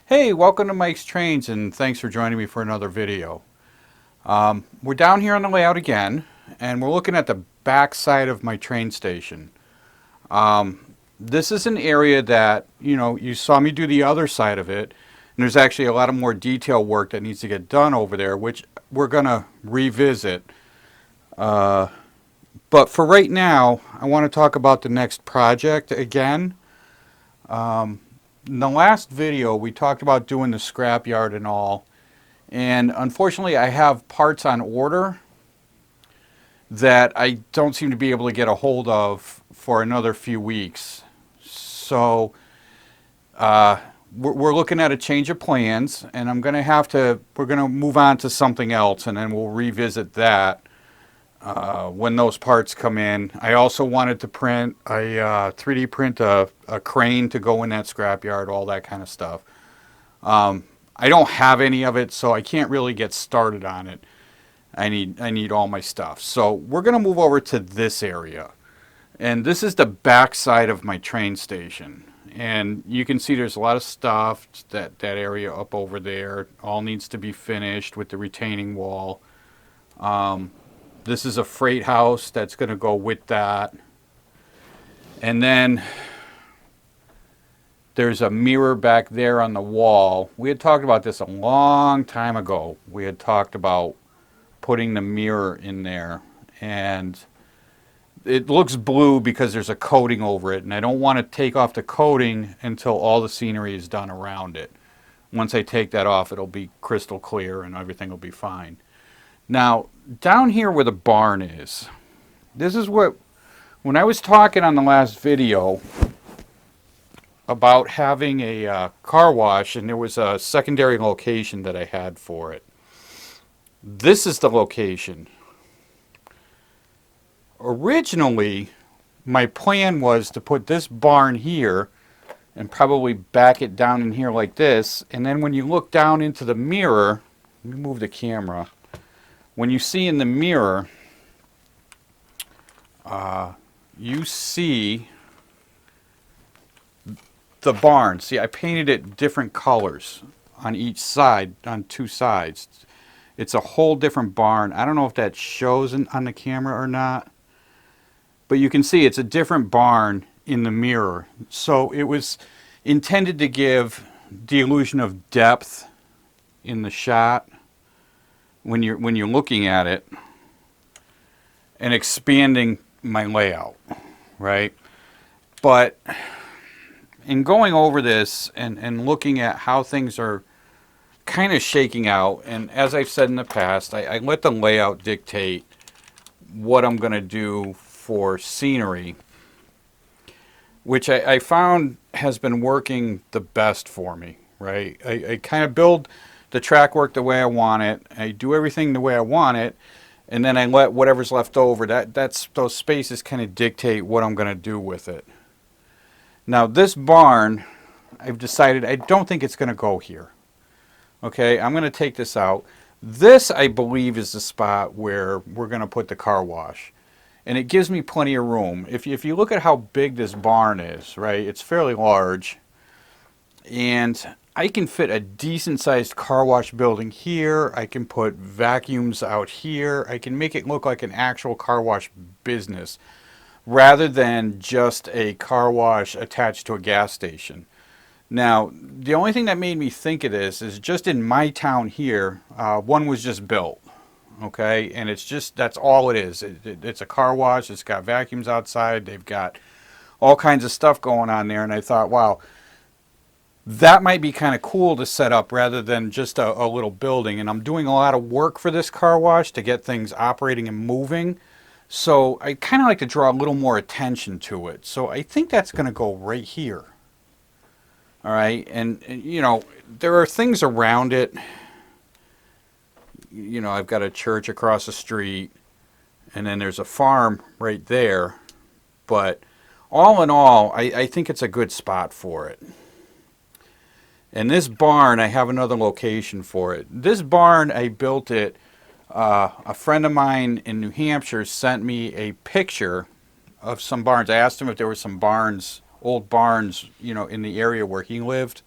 Hey, welcome to Mike's Trains, and thanks for joining me for another video. We're down here on the layout again, and we're looking at the back side of my train station. This is an area that, you saw me do the other side of it, and there's actually a lot of more detail work that needs to get done over there, which we're going to revisit. But for right now, I want to talk about the next project again. In the last video, we talked about doing the scrapyard and all. And unfortunately, I have parts on order that I don't seem to be able to get a hold of for another few weeks. So we're looking at a change of plans, and we're going to move on to something else, and then we'll revisit that when those parts come in. I also wanted to 3D print a crane to go in that scrapyard, all that kind of stuff. I don't have any of it, so I can't really get started on it. I need all my stuff. So we're going to move over to this area. And this is the back side of my train station. And you can see there's a lot of stuff, that area up over there. All needs to be finished with the retaining wall. This is a freight house that's going to go with that. And then there's a mirror back there on the wall. We had talked about this a long time ago. We had talked about putting the mirror in there. And it looks blue because there's a coating over it. And I don't want to take off the coating until all the scenery is done around it. Once I take that off, it'll be crystal clear and everything will be fine. Now, down here where the barn is, this is when I was talking on the last video about having a car wash, and there was a secondary location that I had for it. This is the location. Originally, my plan was to put this barn here and probably back it down in here like this, and then when you look down into the mirror, let me move the camera. When you see in the mirror, you see the barn. See, I painted it different colors on each side, on two sides. It's a whole different barn. I don't know if that shows on the camera or not, but you can see it's a different barn in the mirror. So it was intended to give the illusion of depth in the shot when you're looking at it, and expanding my layout, right? But in going over this and looking at how things are kind of shaking out, and as I've said in the past, I let the layout dictate what I'm going to do for scenery, which I found has been working the best for me, right? I kind of build the track work the way I want it. I do everything the way I want it, and then I let whatever's left over, those spaces kind of dictate what I'm going to do with it. Now this barn, I've decided I don't think it's going to go here. Okay, I'm going to take this out. This, I believe, is the spot where we're going to put the car wash. And it gives me plenty of room. If you look at how big this barn is, right, it's fairly large. And I can fit a decent sized car wash building here. I can put vacuums out here. I can make it look like an actual car wash business rather than just a car wash attached to a gas station. Now, the only thing that made me think of this is just in my town here, one was just built. Okay, and that's all it is. It's a car wash. It's got vacuums outside. They've got all kinds of stuff going on there. And I thought, wow, that might be kind of cool to set up rather than just a little building. And I'm doing a lot of work for this car wash to get things operating and moving. So I kind of like to draw a little more attention to it. So I think that's going to go right here. All right, and there are things around it. I've got a church across the street, and then there's a farm right there. But all in all, I think it's a good spot for it. And this barn, I have another location for it. This barn, I built it. A friend of mine in New Hampshire sent me a picture of some barns. I asked him if there were some barns, old barns, in the area where he lived.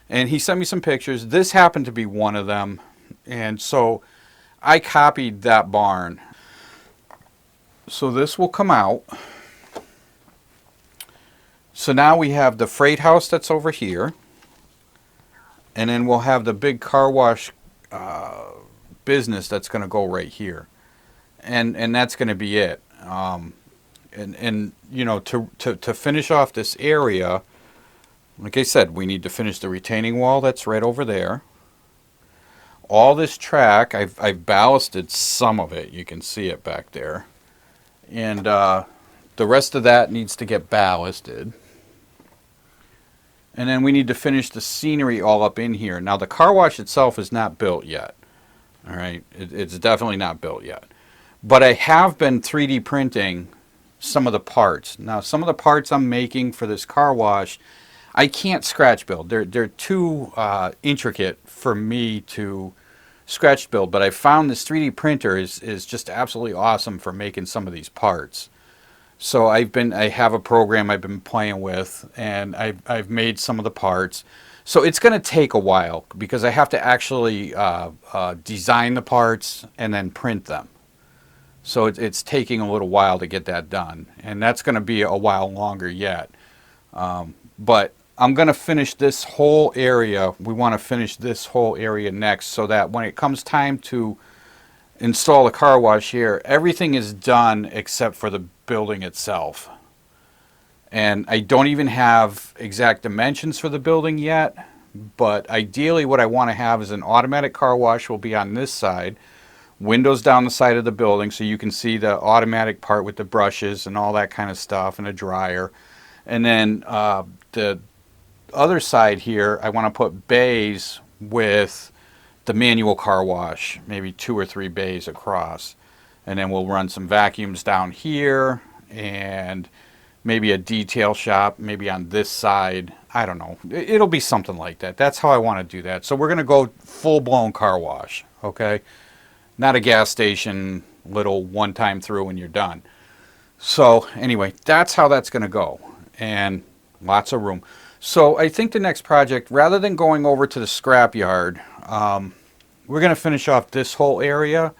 And he sent me some pictures. This happened to be one of them. And so I copied that barn. So this will come out. So now we have the freight house that's over here. And then we'll have the big car wash business that's going to go right here. And that's going to be it. And you know, to finish off this area, like I said, we need to finish the retaining wall that's right over there. All this track, I've ballasted some of it. You can see it back there. And the rest of that needs to get ballasted. And then we need to finish the scenery all up in here. Now the car wash itself is not built yet. All right, it's definitely not built yet. But I have been 3D printing some of the parts. Now some of the parts I'm making for this car wash, I can't scratch build. They're too intricate for me to scratch build. But I found this 3D printer is just absolutely awesome for making some of these parts. So I have a program I've been playing with, and I've made some of the parts. So it's going to take a while because I have to actually design the parts and then print them. So it's taking a little while to get that done, and that's going to be a while longer yet. But I'm going to finish this whole area. We want to finish this whole area next, so that when it comes time to install the car wash here, everything is done except for the building itself. And I don't even have exact dimensions for the building yet, but ideally what I want to have is an automatic car wash will be on this side, windows down the side of the building so you can see the automatic part with the brushes and all that kind of stuff, and a dryer. And then the other side here, I want to put bays with the manual car wash, maybe 2 or 3 bays across. And then we'll run some vacuums down here and maybe a detail shop maybe on this side. I don't know. It'll be something like that. That's how I want to do that. So we're going to go full-blown car wash, okay? Not a gas station, little one-time through and you're done. So anyway, that's how that's going to go. And lots of room. So I think the next project, rather than going over to the scrapyard, we're going to finish off this whole area.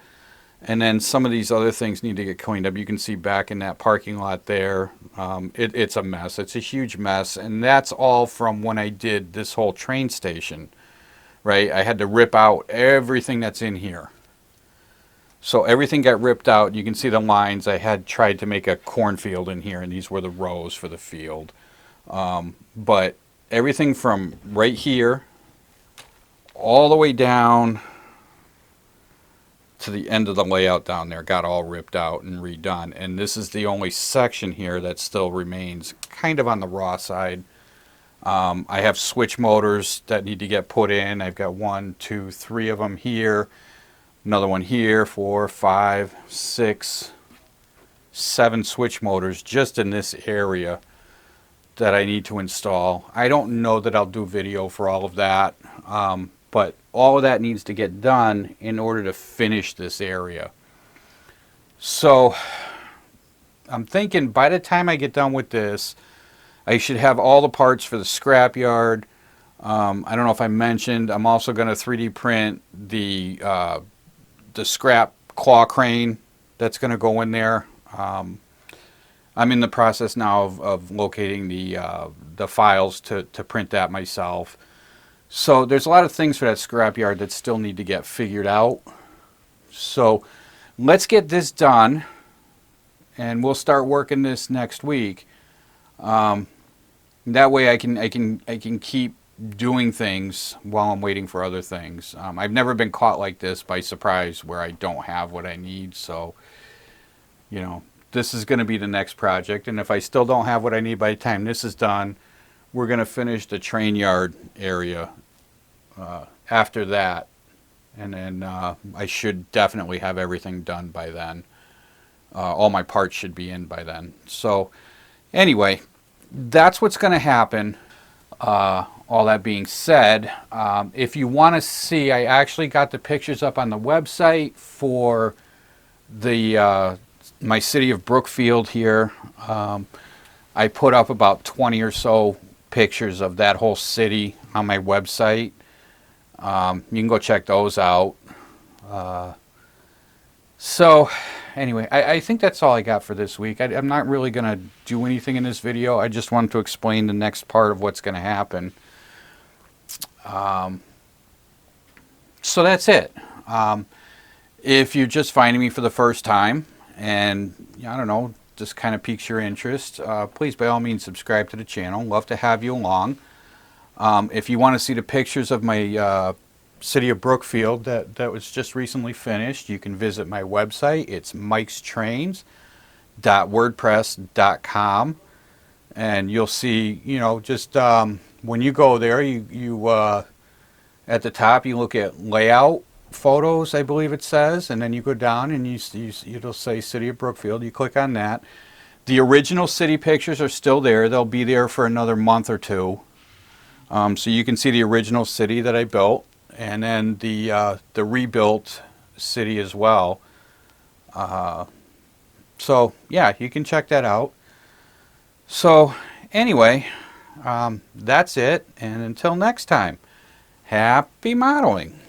And then some of these other things need to get cleaned up. You can see back in that parking lot there, it's a mess. It's a huge mess. And that's all from when I did this whole train station, right? I had to rip out everything that's in here. So everything got ripped out. You can see the lines. I had tried to make a cornfield in here, and these were the rows for the field. But everything from right here all the way down to the end of the layout down there got all ripped out and redone. And this is the only section here that still remains kind of on the raw side. I have switch motors that need to get put in. I've got 1, 2, 3 of them here. Another one here, 4, 5, 6, 7 switch motors just in this area that I need to install. I don't know that I'll do video for all of that. But all of that needs to get done in order to finish this area. So I'm thinking by the time I get done with this, I should have all the parts for the scrapyard. I don't know if I mentioned, I'm also going to 3D print the scrap claw crane that's going to go in there. I'm in the process now of locating the files to print that myself. So there's a lot of things for that scrapyard that still need to get figured out. So let's get this done, and we'll start working this next week. That way I can keep doing things while I'm waiting for other things. I've never been caught like this by surprise where I don't have what I need. So, you know, this is going to be the next project, and if I still don't have what I need by the time this is done, we're going to finish the train yard area after that, and then I should definitely have everything done by then. All my parts should be in by then. So anyway, that's what's going to happen. All that being said, if you want to see, I actually got the pictures up on the website for the my city of Brookfield here. I put up about 20 or so pictures of that whole city on my website. You can go check those out. So anyway, I think that's all I got for this week. I'm not really going to do anything in this video. I just wanted to explain the next part of what's going to happen. So that's it. If you're just finding me for the first time and, I don't know, just kind of piques your interest, please by all means subscribe to the channel. Love to have you along. If you want to see the pictures of my City of Brookfield that was just recently finished, you can visit my website. It's mikestrains.wordpress.com, and you'll see, just when you go there, you at the top you look at layout photos, I believe it says, and then you go down and it'll say City of Brookfield. You click on that. The original city pictures are still there. They'll be there for another month or two, so you can see the original city that I built, and then the rebuilt city as well. So yeah, you can check that out. So anyway, that's it, and until next time, happy modeling.